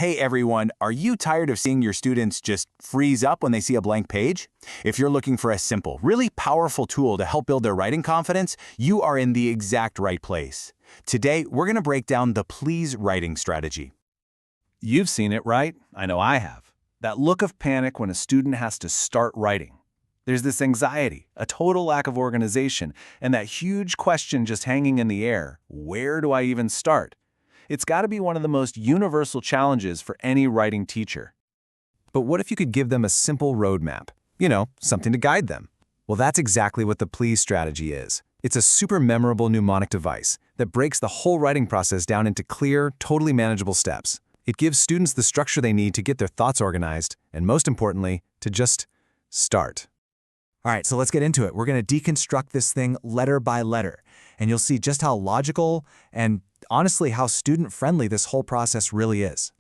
Hey everyone, are you tired of seeing your students just freeze up when they see a blank page? If you're looking for a simple, really powerful tool to help build their writing confidence, you are in the exact right place. Today, we're going to break down the please writing strategy. You've seen it, right? I know I have. That look of panic when a student has to start writing. There's this anxiety, a total lack of organization, and that huge question just hanging in the air, where do I even start? It's got to be one of the most universal challenges for any writing teacher. But what if you could give them a simple roadmap? Something to guide them. Well, that's exactly what the please strategy is. It's a super memorable mnemonic device that breaks the whole writing process down into clear, totally manageable steps. It gives students the structure they need to get their thoughts organized, and most importantly, to just start. All right, so let's get into it. We're going to deconstruct this thing letter by letter, and you'll see just how logical and honestly how student-friendly this whole process really is.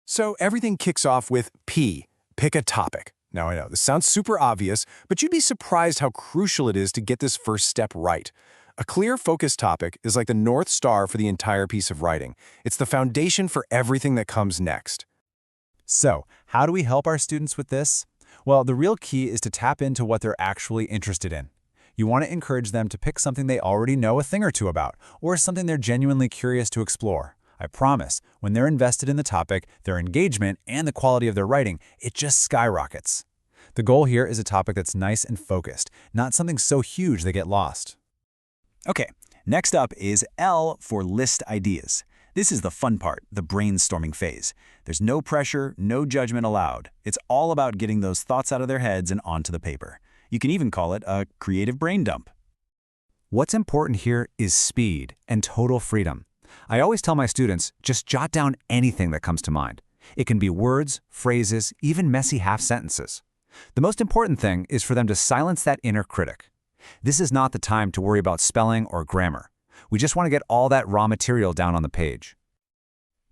So everything kicks off with P, pick a topic. Now I know, this sounds super obvious, but you'd be surprised how crucial it is to get this first step right. A clear, focused topic is like the North Star for the entire piece of writing. It's the foundation for everything that comes next. So, how do we help our students with this? Well, the real key is to tap into what they're actually interested in. You want to encourage them to pick something they already know a thing or two about, or something they're genuinely curious to explore. I promise, when they're invested in the topic, their engagement and the quality of their writing, it just skyrockets. The goal here is a topic that's nice and focused, not something so huge they get lost. Okay, next up is L for list ideas. This is the fun part, the brainstorming phase. There's no pressure, no judgment allowed. It's all about getting those thoughts out of their heads and onto the paper. You can even call it a creative brain dump. What's important here is speed and total freedom. I always tell my students, just jot down anything that comes to mind. It can be words, phrases, even messy half-sentences. The most important thing is for them to silence that inner critic. This is not the time to worry about spelling or grammar. We just want to get all that raw material down on the page.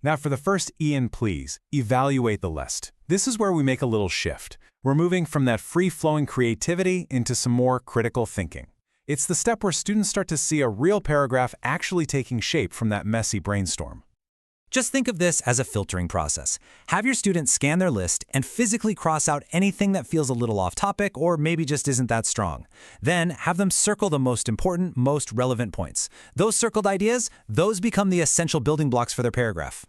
Now for the first E in please, evaluate the list. This is where we make a little shift. We're moving from that free-flowing creativity into some more critical thinking. It's the step where students start to see a real paragraph actually taking shape from that messy brainstorm. Just think of this as a filtering process. Have your students scan their list and physically cross out anything that feels a little off topic or maybe just isn't that strong. Then have them circle the most important, most relevant points. Those circled ideas, those become the essential building blocks for their paragraph.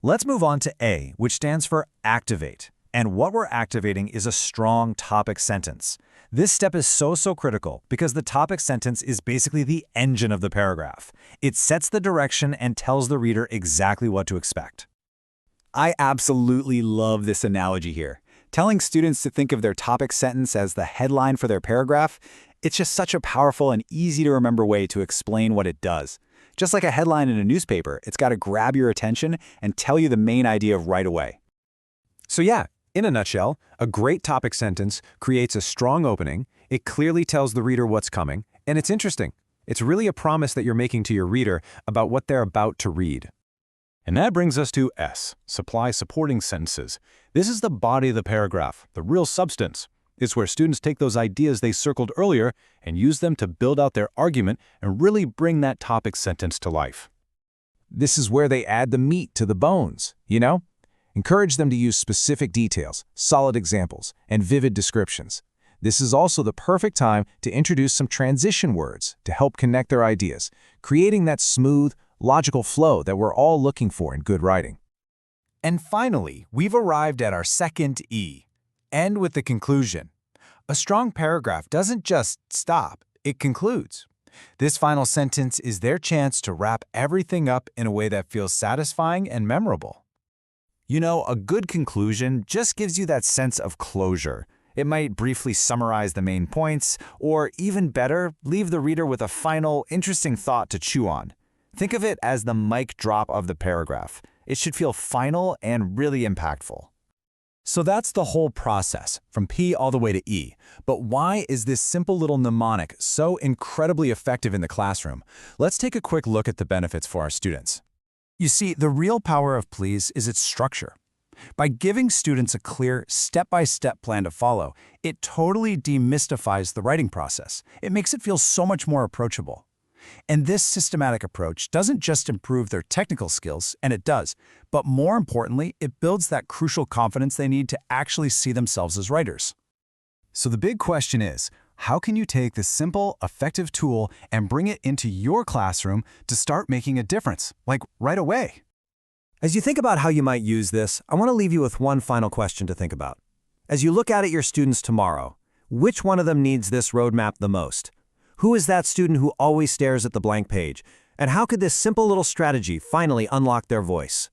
Let's move on to A, which stands for activate. And what we're activating is a strong topic sentence. This step is so critical because the topic sentence is basically the engine of the paragraph. It sets the direction and tells the reader exactly what to expect. I absolutely love this analogy here. Telling students to think of their topic sentence as the headline for their paragraph, it's just such a powerful and easy to remember way to explain what it does. Just like a headline in a newspaper, it's got to grab your attention and tell you the main idea right away. So yeah, in a nutshell, a great topic sentence creates a strong opening, it clearly tells the reader what's coming, and it's interesting. It's really a promise that you're making to your reader about what they're about to read. And that brings us to S, supply supporting sentences. This is the body of the paragraph, the real substance. It's where students take those ideas they circled earlier and use them to build out their argument and really bring that topic sentence to life. This is where they add the meat to the bones, Encourage them to use specific details, solid examples, and vivid descriptions. This is also the perfect time to introduce some transition words to help connect their ideas, creating that smooth, logical flow that we're all looking for in good writing. And finally, we've arrived at our second E. End with the conclusion. A strong paragraph doesn't just stop, it concludes. This final sentence is their chance to wrap everything up in a way that feels satisfying and memorable. A good conclusion just gives you that sense of closure. It might briefly summarize the main points, or even better, leave the reader with a final, interesting thought to chew on. Think of it as the mic drop of the paragraph. It should feel final and really impactful. So that's the whole process, from P all the way to E. But why is this simple little mnemonic so incredibly effective in the classroom? Let's take a quick look at the benefits for our students. You see, the real power of please is its structure. By giving students a clear, step-by-step plan to follow, it totally demystifies the writing process. It makes it feel so much more approachable. And this systematic approach doesn't just improve their technical skills, and it does, but more importantly, it builds that crucial confidence they need to actually see themselves as writers. So the big question is, how can you take this simple, effective tool and bring it into your classroom to start making a difference, like right away? As you think about how you might use this, I want to leave you with one final question to think about. As you look out at your students tomorrow, which one of them needs this roadmap the most? Who is that student who always stares at the blank page? And how could this simple little strategy finally unlock their voice?